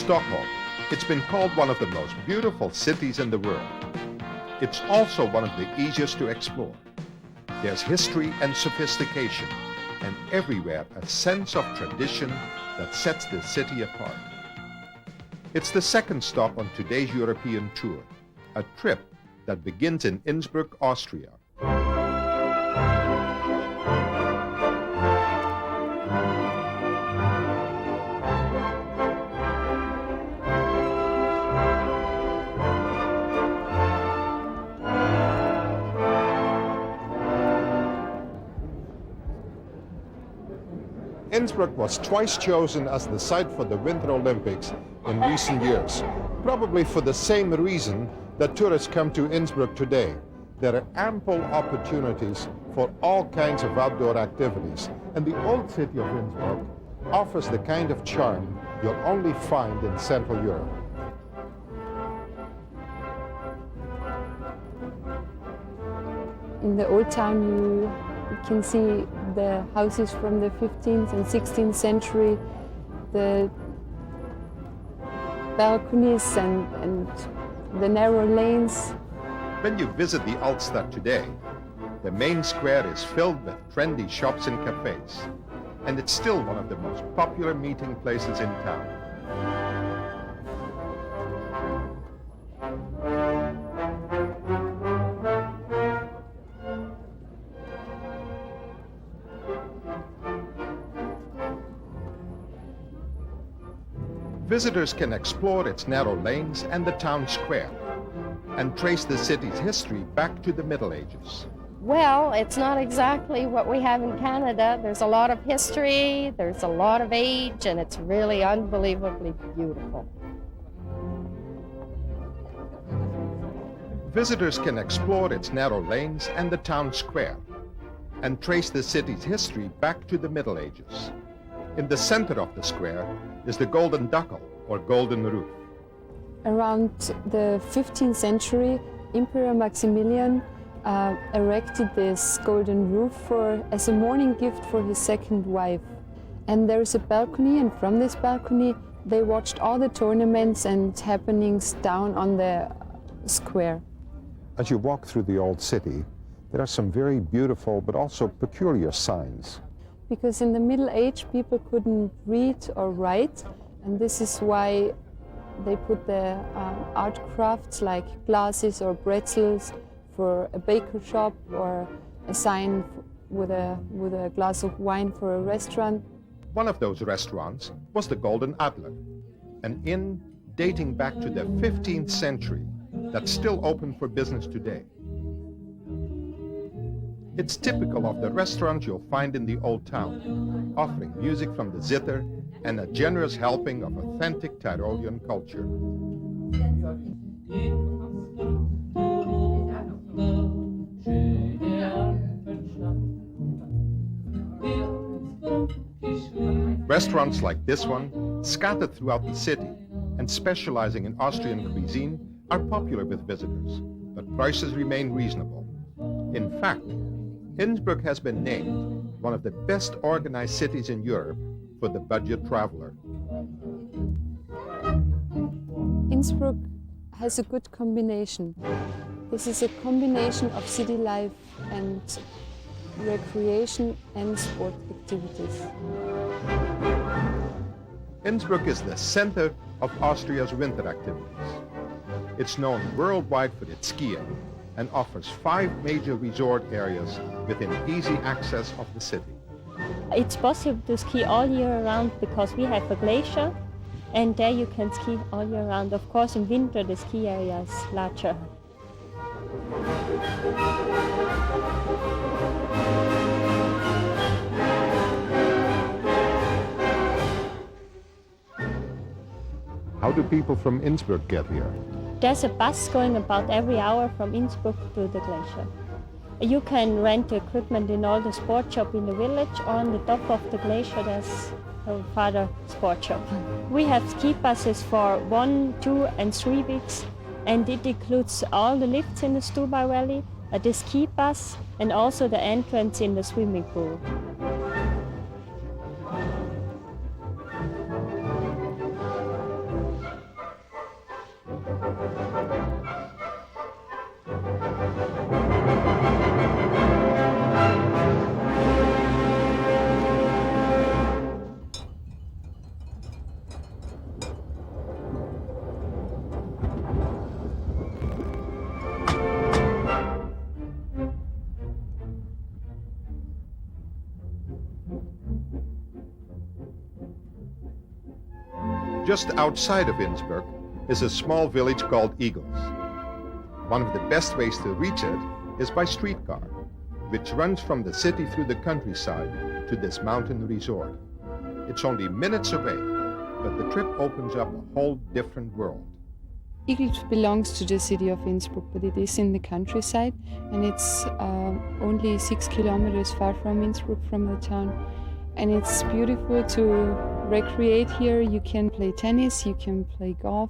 Stockholm. It's been called one of the most beautiful cities in the world. It's also one of the easiest to explore. There's history and sophistication, and everywhere a sense of tradition that sets the city apart. It's the second stop on today's European tour, a trip that begins in Innsbruck, Austria. Innsbruck was twice chosen as the site for the Winter Olympics in recent years, probably for the same reason that tourists come to Innsbruck today. There are ample opportunities for all kinds of outdoor activities, and the old city of Innsbruck offers the kind of charm you'll only find in Central Europe. In the old town you can see the houses from the 15th and 16th century, the balconies and the narrow lanes. When you visit the Altstadt today, the main square is filled with trendy shops and cafes, and it's still one of the most popular meeting places in town. Visitors can explore its narrow lanes and the town square and trace the city's history back to the Middle Ages. Well, it's not exactly what we have in Canada. There's a lot of history, there's a lot of age, and it's really unbelievably beautiful. Visitors can explore its narrow lanes and the town square and trace the city's history back to the Middle Ages. In the center of the square is the Golden Duckle, or Golden Roof. Around the 15th century, Emperor Maximilian erected this golden roof as a mourning gift for his second wife. And there's a balcony, and from this balcony they watched all the tournaments and happenings down on the square. As you walk through the old city, there are some very beautiful but also peculiar signs. Because in the Middle Age people couldn't read or write, and this is why they put the art crafts like glasses or pretzels for a baker shop, or a sign with a glass of wine for a restaurant. One of those restaurants was the Golden Adler, an inn dating back to the 15th century that's still open for business today. It's typical of the restaurants you'll find in the old town, offering music from the zither and a generous helping of authentic Tyrolean culture. Restaurants like this one, scattered throughout the city and specializing in Austrian cuisine, are popular with visitors, but prices remain reasonable. In fact, Innsbruck has been named one of the best organized cities in Europe for the budget traveler. Innsbruck has a good combination. This is a combination of city life and recreation and sport activities. Innsbruck is the center of Austria's winter activities. It's known worldwide for its skiing and offers 5 major resort areas within easy access of the city. It's possible to ski all year round because we have a glacier, and there you can ski all year round. Of course, in winter the ski area is larger. How do people from Innsbruck get here? There's a bus going about every hour from Innsbruck to the glacier. You can rent equipment in all the sport shop in the village, or on the top of the glacier there's a further sport shop. We have ski passes for 1, 2 and 3 weeks, and it includes all the lifts in the Stubai Valley, the ski pass, and also the entrance in the swimming pool. Just outside of Innsbruck is a small village called Eagles. One of the best ways to reach it is by streetcar, which runs from the city through the countryside to this mountain resort. It's only minutes away, but the trip opens up a whole different world. Eagles belongs to the city of Innsbruck, but it is in the countryside, and it's only 6 kilometers far from Innsbruck, from the town. And it's beautiful to recreate here. You can play tennis, you can play golf,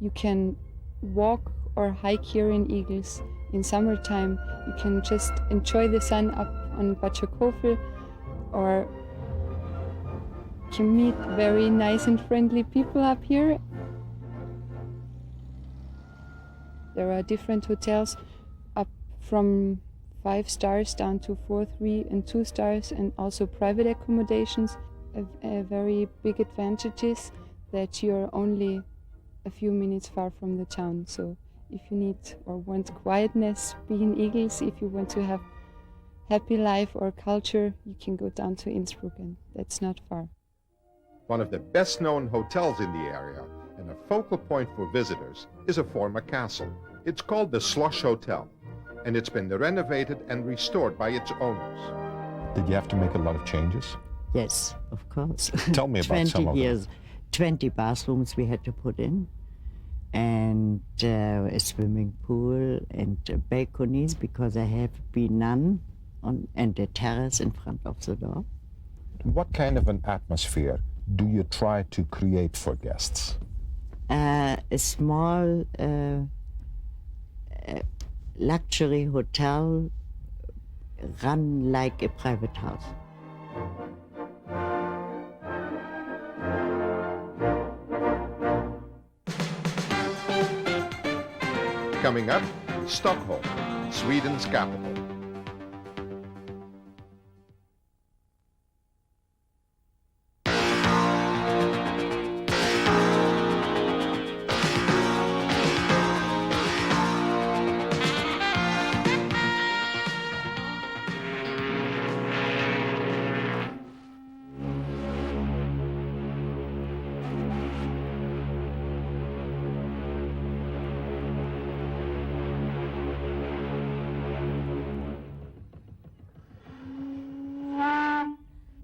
you can walk or hike here in Eagles. In summertime, you can just enjoy the sun up on Batschakofel, or you can meet very nice and friendly people up here. There are different hotels up from 5 stars down to 4, 3, and 2 stars, and also private accommodations. A very big advantage is that you're only a few minutes far from the town. So if you need or want quietness, be in Eagles. If you want to have happy life or culture, you can go down to Innsbruck, and that's not far. One of the best-known hotels in the area and a focal point for visitors is a former castle. It's called the Schloss Hotel, and it's been renovated and restored by its owners. Did you have to make a lot of changes? Yes, of course. Tell me about some of them. 20 bathrooms we had to put in, and a swimming pool and balconies, because I have been nun, and a terrace in front of the door. What kind of an atmosphere do you try to create for guests? A small luxury hotel run like a private house. Coming up, Stockholm, Sweden's capital.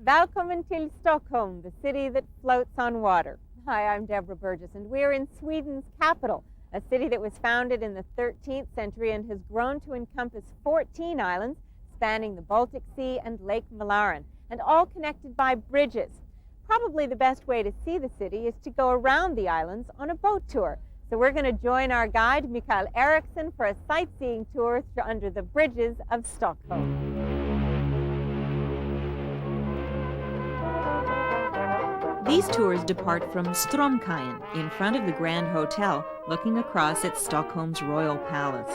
Välkommen till Stockholm, the city that floats on water. Hi, I'm Deborah Burgess, and we're in Sweden's capital, a city that was founded in the 13th century and has grown to encompass 14 islands spanning the Baltic Sea and Lake Mälaren, and all connected by bridges. Probably the best way to see the city is to go around the islands on a boat tour. So we're going to join our guide, Mikael Eriksson, for a sightseeing tour under the bridges of Stockholm. These tours depart from Stromkajen, in front of the Grand Hotel, looking across at Stockholm's Royal Palace.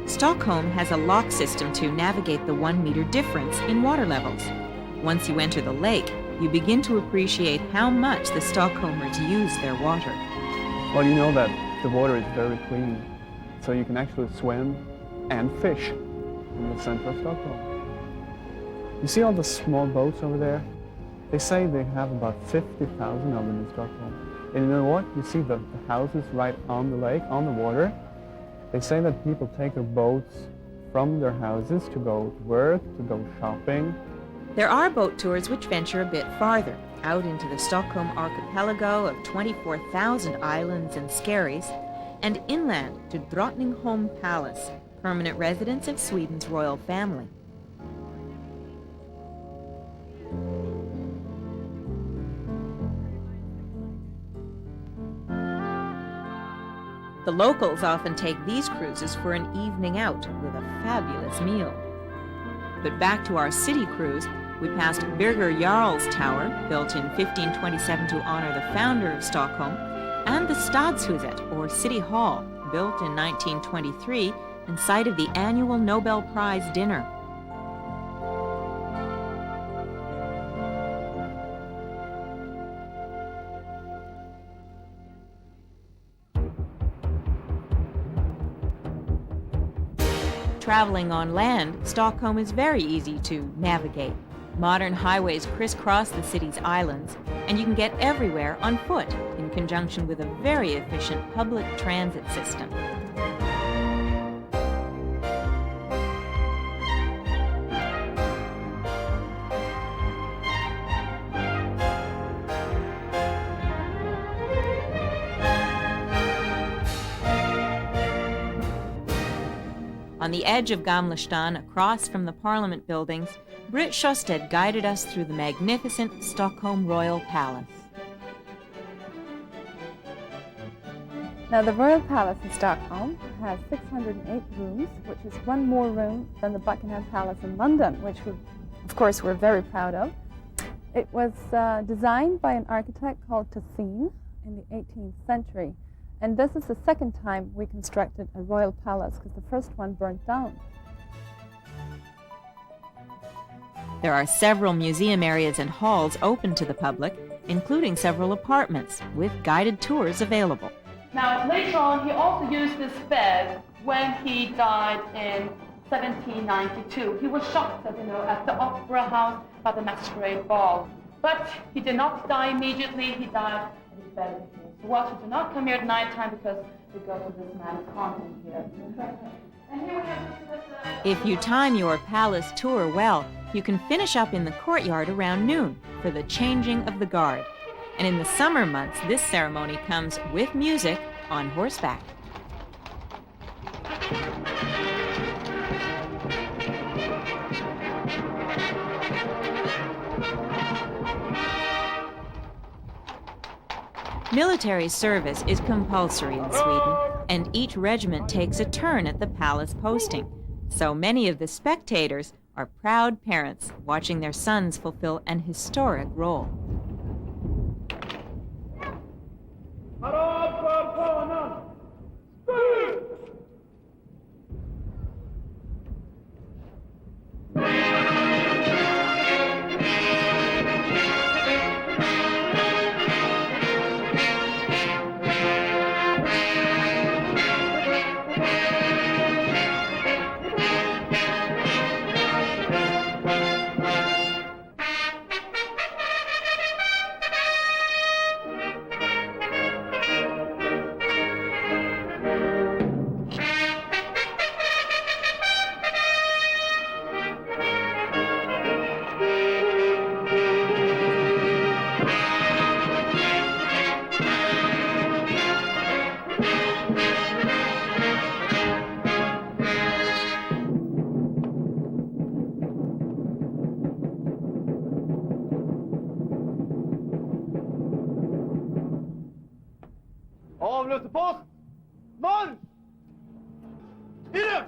Stockholm has a lock system to navigate the 1 meter difference in water levels. Once you enter the lake, you begin to appreciate how much the Stockholmers use their water. Well, you know that the water is very clean, so you can actually swim and fish in the center of Stockholm. You see all the small boats over there? They say they have about 50,000 of them in Stockholm. And you know what? You see the houses right on the lake, on the water. They say that people take their boats from their houses to go to work, to go shopping. There are boat tours which venture a bit farther, out into the Stockholm archipelago of 24,000 islands and skerries, and inland to Drottningholm Palace, permanent residence of Sweden's royal family. The locals often take these cruises for an evening out with a fabulous meal. But back to our city cruise, we passed Birger Jarl's Tower, built in 1527 to honor the founder of Stockholm, and the Stadshuset, or City Hall, built in 1923 and site of the annual Nobel Prize dinner. Traveling on land, Stockholm is very easy to navigate. Modern highways crisscross the city's islands, and you can get everywhere on foot in conjunction with a very efficient public transit system. On the edge of Gamla stan, across from the Parliament buildings, Britt Sjöstedt guided us through the magnificent Stockholm Royal Palace. Now, the Royal Palace in Stockholm has 608 rooms, which is one more room than the Buckingham Palace in London, which of course we're very proud of. It was designed by an architect called Tessin in the 18th century. And this is the second time we constructed a royal palace, because the first one burnt down. There are several museum areas and halls open to the public, including several apartments, with guided tours available. Now, later on, he also used this bed when he died in 1792. He was shot, at the Opera House by the Masquerade Ball. But he did not die immediately, he died in his bed. So watchers do not come here at night time because we go to this man's haunting here. And here we have If you time your palace tour well, you can finish up in the courtyard around noon for the changing of the guard. And in the summer months, this ceremony comes with music on horseback. Military service is compulsory in Sweden, and each regiment takes a turn at the palace posting. So many of the spectators are proud parents watching their sons fulfill an historic role. Avlösepost! Marsch! Inne!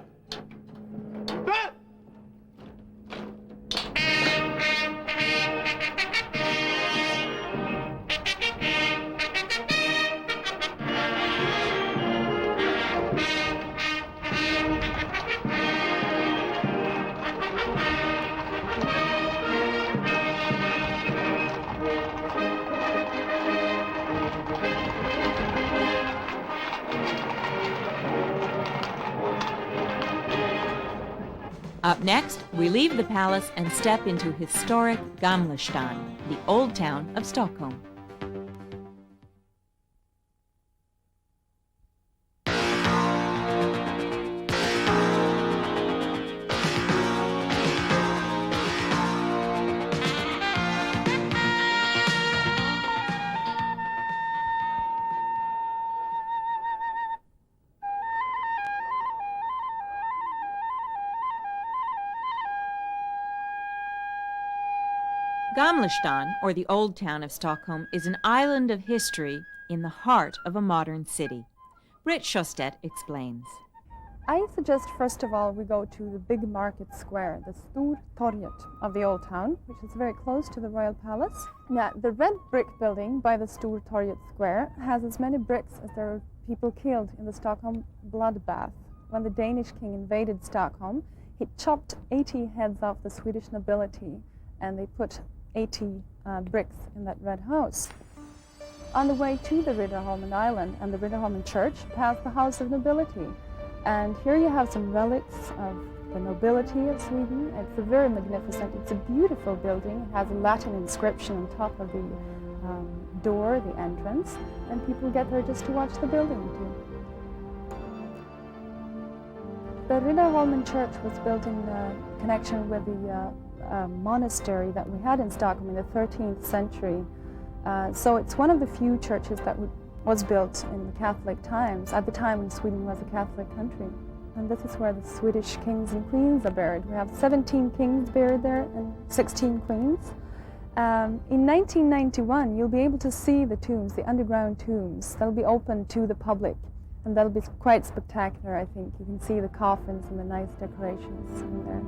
Vänd! Up next, we leave the palace and step into historic Gamla stan. the old town of Stockholm. Gamlestan, or the Old Town of Stockholm, is an island of history in the heart of a modern city. Britt Sjöstedt explains. I suggest first of all we go to the big market square, the Stortorget of the Old Town, which is very close to the Royal Palace. Now, the red brick building by the Stortorget Square has as many bricks as there are people killed in the Stockholm bloodbath. When the Danish king invaded Stockholm, he chopped 80 heads off the Swedish nobility, and they put 80 bricks in that red house. On the way to the Riddarholmen Island and the Riddarholmen Church, past the House of Nobility. And here you have some relics of the nobility of Sweden. It's a very magnificent, it's a beautiful building. It has a Latin inscription on top of the door, the entrance, and people get there just to watch the building too. The Riddarholmen Church was built in connection with the monastery that we had in Stockholm in the 13th century. So it's one of the few churches that was built in the Catholic times, at the time when Sweden was a Catholic country. And this is where the Swedish kings and queens are buried. We have 17 kings buried there and 16 queens. In 1991, you'll be able to see the tombs, the underground tombs. They'll be open to the public, and that'll be quite spectacular, I think. You can see the coffins and the nice decorations in there.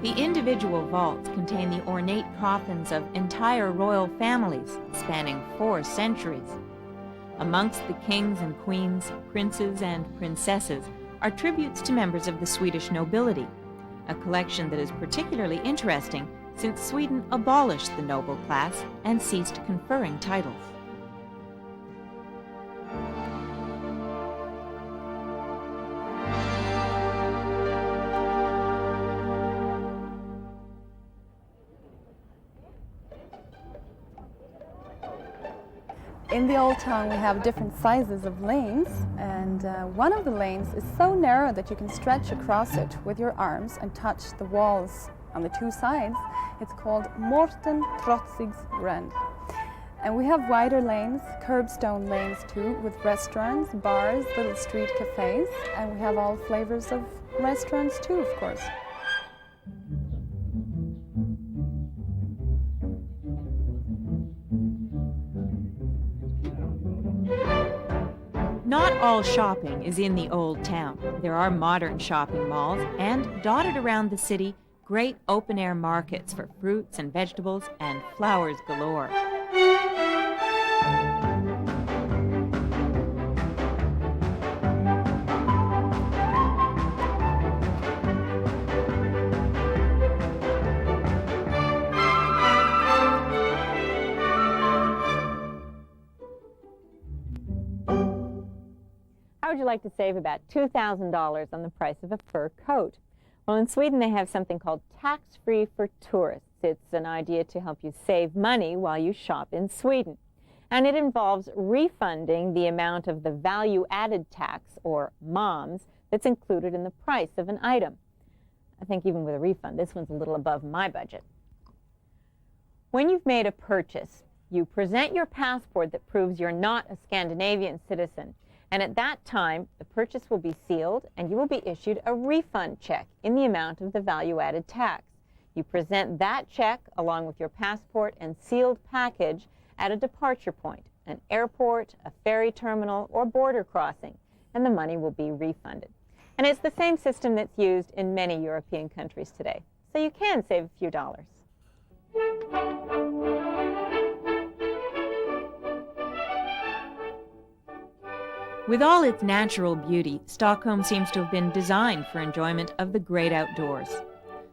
The individual vaults contain the ornate coffins of entire royal families spanning 4 centuries. Amongst the kings and queens, princes and princesses are tributes to members of the Swedish nobility, a collection that is particularly interesting since Sweden abolished the noble class and ceased conferring titles. In the Old Town we have different sizes of lanes, and one of the lanes is so narrow that you can stretch across it with your arms and touch the walls on the 2 sides. It's called Morten Trotzigs Rand. And we have wider lanes, curbstone lanes too, with restaurants, bars, little street cafes, and we have all flavors of restaurants too, of course. Not all shopping is in the Old Town. There are modern shopping malls and, dotted around the city, great open-air markets for fruits and vegetables and flowers galore. How would you like to save about $2,000 on the price of a fur coat? Well, in Sweden they have something called tax-free for tourists. It's an idea to help you save money while you shop in Sweden. And it involves refunding the amount of the value-added tax, or moms, that's included in the price of an item. I think even with a refund, this one's a little above my budget. When you've made a purchase, you present your passport that proves you're not a Scandinavian citizen. And at that time, the purchase will be sealed and you will be issued a refund check in the amount of the value-added tax. You present that check along with your passport and sealed package at a departure point, an airport, a ferry terminal, or border crossing, and the money will be refunded. And it's the same system that's used in many European countries today, so you can save a few dollars. With all its natural beauty, Stockholm seems to have been designed for enjoyment of the great outdoors.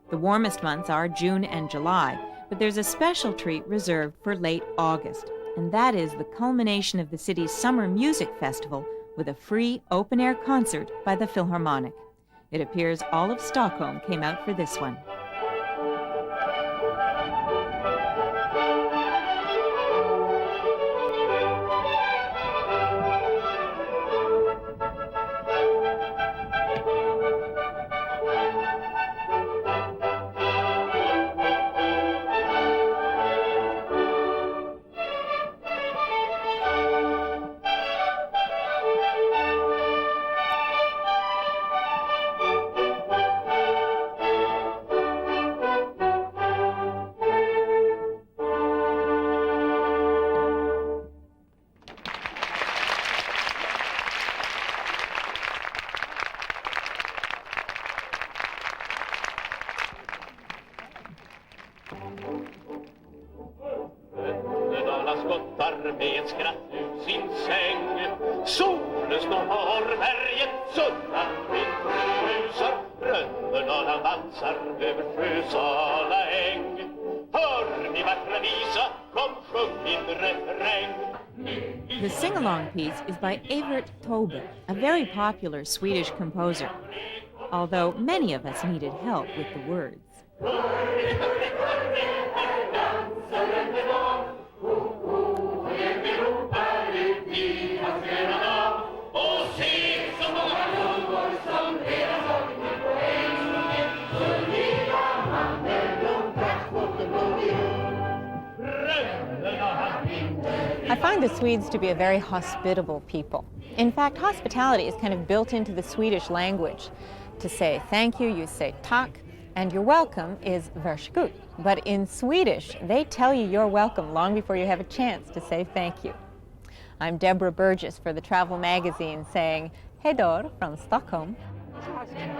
The warmest months are June and July, but there's a special treat reserved for late August, and that is the culmination of the city's summer music festival with a free open-air concert by the Philharmonic. It appears all of Stockholm came out for this one. med ett skratt ur sin säng. Solen står på berget, sunnan vind rusar, rönnorna dansar över Sjösala äng. Hör ni vackra visa, kom sjung min refräng. The sing-along piece is by Evert Taube, a very popular Swedish composer, although many of us needed help with the words. I find the Swedes to be a very hospitable people. In fact, hospitality is kind of built into the Swedish language. To say thank you, you say tack, and your welcome is varsågod. But in Swedish, they tell you you're welcome long before you have a chance to say thank you. I'm Deborah Burgess for the Travel Magazine saying hej då from Stockholm. Sorgen